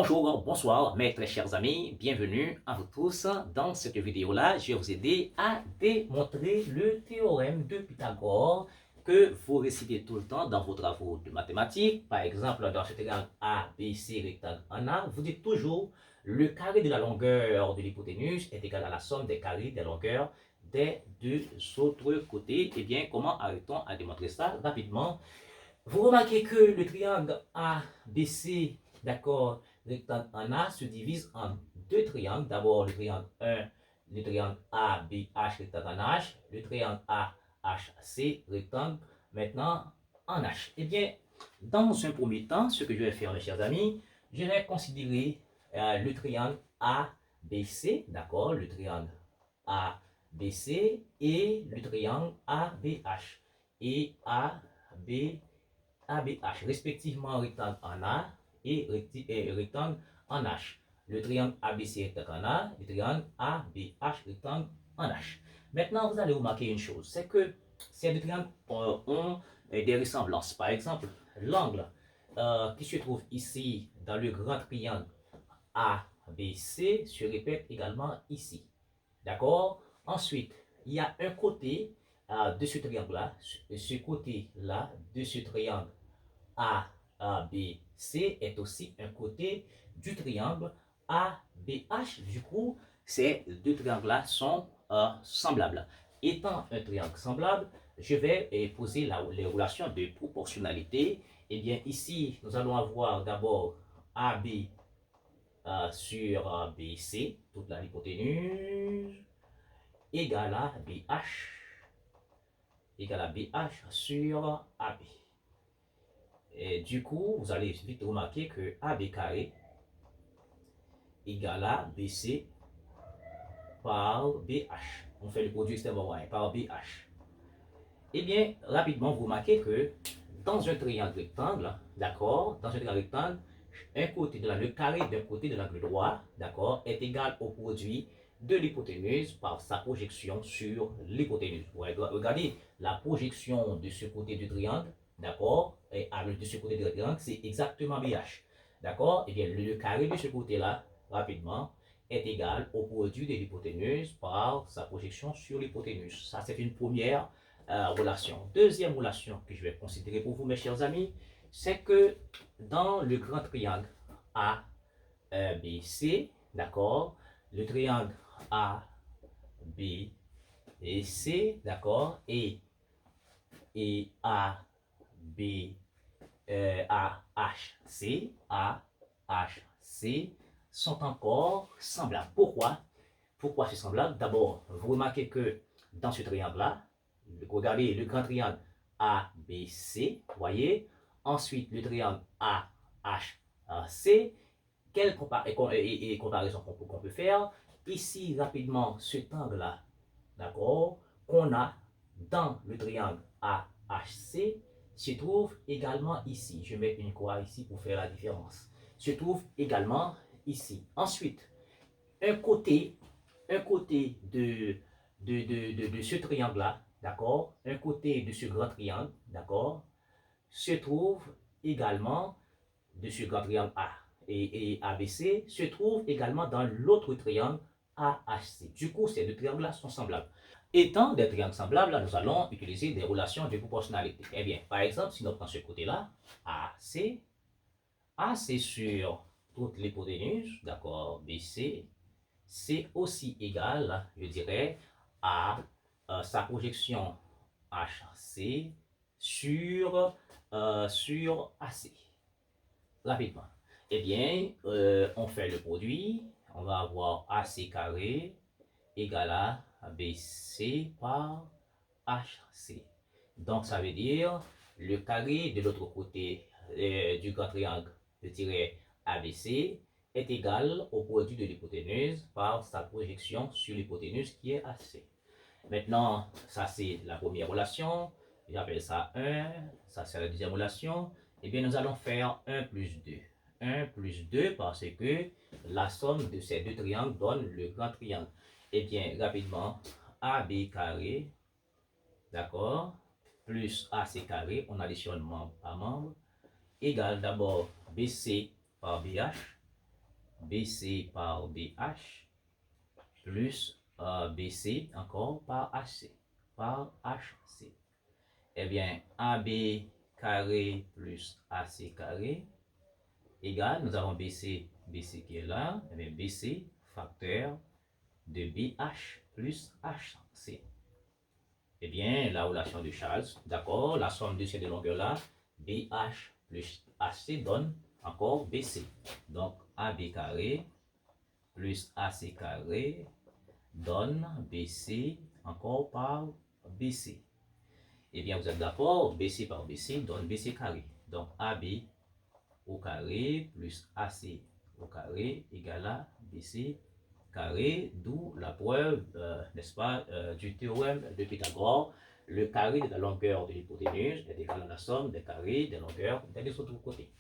Bonjour, bonsoir mes très chers amis, bienvenue à vous tous. Dans cette vidéo-là, je vais vous aider à démontrer le théorème de Pythagore que vous récitez tout le temps dans vos travaux de mathématiques. Par exemple, dans ce triangle ABC rectangle en A, vous dites toujours le carré de la longueur de l'hypoténuse est égal à la somme des carrés des longueurs des deux autres côtés. Eh bien, comment arrêtons à démontrer ça rapidement? Vous remarquez que le triangle ABC, d'accord, rectangle en A se divise en deux triangles. D'abord le triangle 1, le triangle ABH rectangle en H, le triangle AHC rectangle maintenant en H. Eh bien, dans un premier temps, ce que je vais faire, mes chers amis, je vais considérer le triangle ABC, d'accord, le triangle ABC et le triangle ABH et ABH. ABH, respectivement rectangle en A et rectangle en H. Le triangle ABC rectangle en A, le triangle ABH rectangle en H. Maintenant, vous allez remarquer une chose, c'est que ces deux triangles ont des ressemblances. Par exemple, l'angle qui se trouve ici dans le grand triangle ABC se répète également ici. D'accord? Ensuite, il y a un côté de ce triangle-là, ce côté-là de ce triangle ABC est aussi un côté du triangle ABH. Du coup, ces deux triangles-là sont semblables. Étant un triangle semblable, je vais poser les relations de proportionnalité. Eh bien, ici, nous allons avoir d'abord AB sur BC, toute la hypoténuse, égale à BH sur AB. Et du coup, vous allez vite remarquer que AB carré égale à BC par BH. On fait le produit extrêmement par BH. Eh bien, rapidement, vous remarquez que dans un triangle rectangle, d'accord, dans un triangle rectangle, un côté le carré d'un côté de l'angle droit, d'accord, est égal au produit de l'hypoténuse par sa projection sur l'hypoténuse. Regardez la projection de ce côté du triangle, d'accord, et de ce côté du triangle, c'est exactement BH. D'accord? Et bien, le carré de ce côté-là, rapidement, est égal au produit de l'hypoténuse par sa projection sur l'hypoténuse. Ça, c'est une première relation. Deuxième relation que je vais considérer pour vous, mes chers amis, c'est que dans le grand triangle ABC, d'accord, le triangle ABC, d'accord, et AHC sont encore semblables. Pourquoi? Pourquoi c'est semblable? D'abord, vous remarquez que dans ce triangle-là, regardez le grand triangle ABC, voyez, ensuite le triangle AHC, quelle comparaison qu'on peut faire? Ici, rapidement, cet angle-là, d'accord, qu'on a dans le triangle AHC, se trouve également ici. Je mets une croix ici pour faire la différence. Se trouve également ici. Ensuite, un côté de ce triangle-là, d'accord, un côté de ce grand triangle, d'accord, se trouve également de ce grand triangle A et ABC, se trouve également dans l'autre triangle AHC. Du coup, ces deux triangles-là sont semblables. Étant des triangles semblables, là, nous allons utiliser des relations de proportionnalité. Eh bien, par exemple, si nous prenons ce côté-là, AC sur toute l'hypoténuse, d'accord, BC, c'est aussi égal, je dirais, à sa projection HC sur AC. Rapidement. Eh bien, on fait le produit. On va avoir AC carré égale à BC par HC. Donc, ça veut dire le carré de l'autre côté du grand triangle de tiret ABC est égal au produit de l'hypoténuse par sa projection sur l'hypoténuse qui est AC. Maintenant, ça c'est la première relation. J'appelle ça 1. Ça c'est la deuxième relation. Eh bien, nous allons faire 1 plus 2. 1 plus 2 parce que la somme de ces deux triangles donne le grand triangle. Eh bien, rapidement, AB carré, d'accord, plus AC carré, on additionne membre par membre, égale d'abord BC par BH, BC par BH plus BC encore par HC, par HC. Eh bien, AB carré plus AC carré égale, nous avons BC qui est là, eh bien BC facteur de BH plus HC. Eh bien, la relation de Charles, d'accord, la somme de ces deux longueurs-là, BH plus HC donne encore BC. Donc, AB carré plus AC carré donne BC encore par BC. Eh bien, vous êtes d'accord, BC par BC donne BC carré. Donc, AB au carré plus AC au carré égale à BC carré, d'où la preuve, n'est-ce pas, du théorème de Pythagore. Le carré de la longueur de l'hypoténuse est égal à la somme des carrés des longueurs des deux autres côtés.